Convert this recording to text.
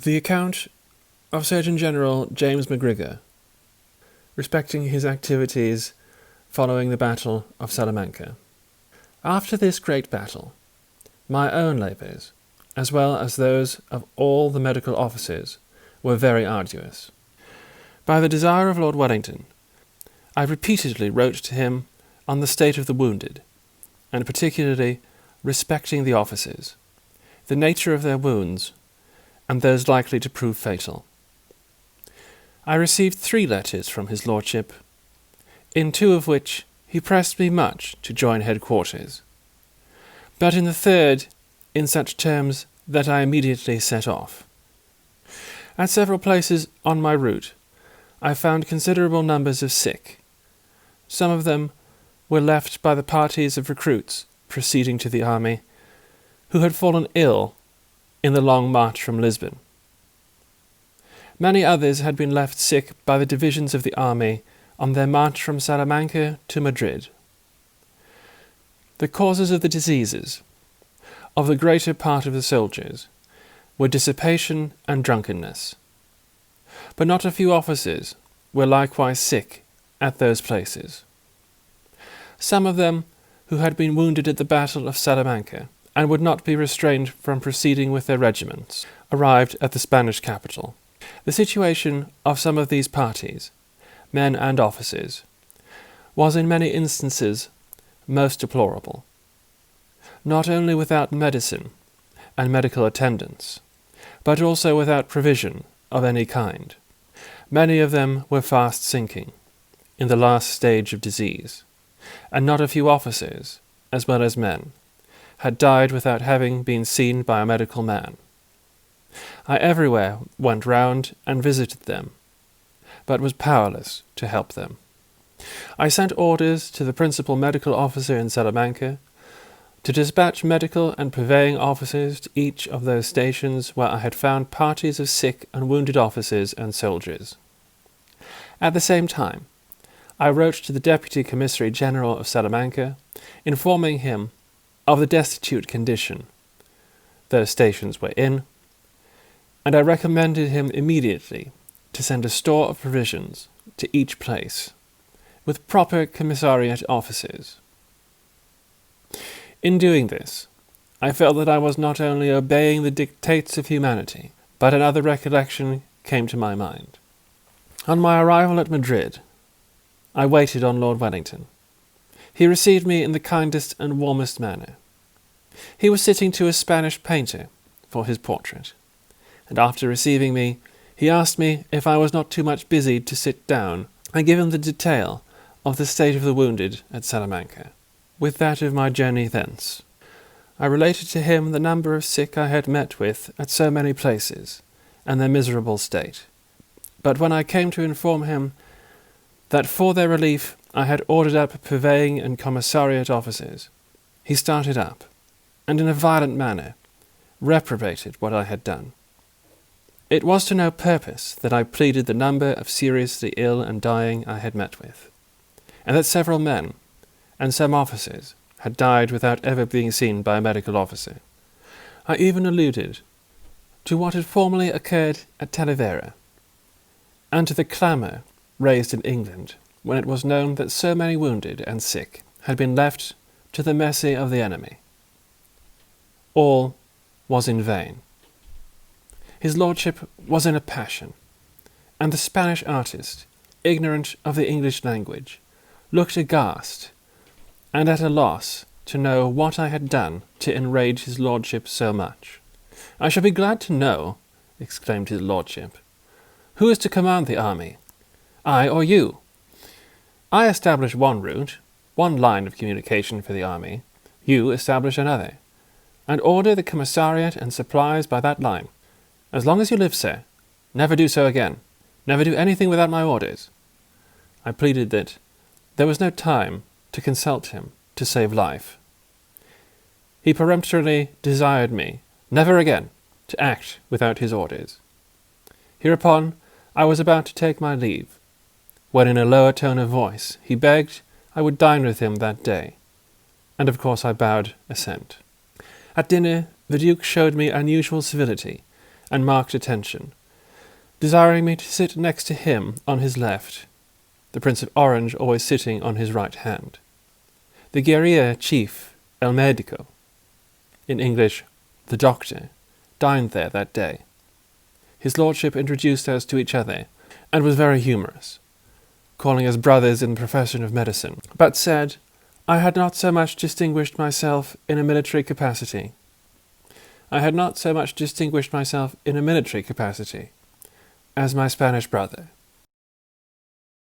The account of Surgeon General James Mcgrigor respecting his activities following the Battle of Salamanca. After this great battle, my own labours, as well as those of all the medical officers, were very arduous. By the desire of Lord Wellington, I repeatedly wrote to him on the state of the wounded, and particularly respecting the officers, the nature of their wounds, and those likely to prove fatal. I received 3 letters from his lordship, in 2 of which he pressed me much to join headquarters, but in the 3rd in such terms that I immediately set off. At several places on my route I found considerable numbers of sick. Some of them were left by the parties of recruits proceeding to the army, who had fallen ill in the long march from Lisbon. Many others had been left sick by the divisions of the army on their march from Salamanca to Madrid. The causes of the diseases of the greater part of the soldiers were dissipation and drunkenness, but not a few officers were likewise sick at those places. Some of them who had been wounded at the Battle of Salamanca and would not be restrained from proceeding with their regiments, arrived at the Spanish capital. The situation of some of these parties, men and officers, was in many instances most deplorable. Not only without medicine and medical attendance, but also without provision of any kind. Many of them were fast sinking, in the last stage of disease, and not a few officers, as well as men, had died without having been seen by a medical man. I everywhere went round and visited them, but was powerless to help them. I sent orders to the principal medical officer in Salamanca to dispatch medical and purveying officers to each of those stations where I had found parties of sick and wounded officers and soldiers. At the same time, I wrote to the Deputy Commissary General of Salamanca, informing him of the destitute condition those stations were in, and I recommended him immediately to send a store of provisions to each place, with proper commissariat officers. In doing this, I felt that I was not only obeying the dictates of humanity, but another recollection came to my mind. On my arrival at Madrid, I waited on Lord Wellington. He received me in the kindest and warmest manner. He was sitting to a Spanish painter for his portrait, and after receiving me, he asked me if I was not too much busy to sit down. I gave him the detail of the state of the wounded at Salamanca, with that of my journey thence. I related to him the number of sick I had met with at so many places, and their miserable state. But when I came to inform him that for their relief I had ordered up purveying and commissariat officers, he started up, and in a violent manner reprobated what I had done. It was to no purpose that I pleaded the number of seriously ill and dying I had met with, and that several men and some officers had died without ever being seen by a medical officer. I even alluded to what had formerly occurred at Talavera, and to the clamour raised in England when it was known that so many wounded and sick had been left to the mercy of the enemy. All was in vain. His lordship was in a passion, and the Spanish artist, ignorant of the English language, looked aghast and at a loss to know what I had done to enrage his lordship so much. "I shall be glad to know," exclaimed his lordship, "who is to command the army, I or you? I establish one route, one line of communication for the army, you establish another, and order the commissariat and supplies by that line. As long as you live, sir, never do so again. Never do anything without my orders." I pleaded that there was no time to consult him to save life. He peremptorily desired me never again to act without his orders. Hereupon I was about to take my leave, when in a lower tone of voice he begged I would dine with him that day, and of course I bowed assent. At dinner the Duke showed me unusual civility, and marked attention, desiring me to sit next to him on his left, the Prince of Orange always sitting on his right hand. The guerrilla chief, El Médico, in English, the doctor, dined there that day. His lordship introduced us to each other, and was very humorous, calling us brothers in the profession of medicine, but said I had not so much distinguished myself in a military capacity. as my Spanish brother.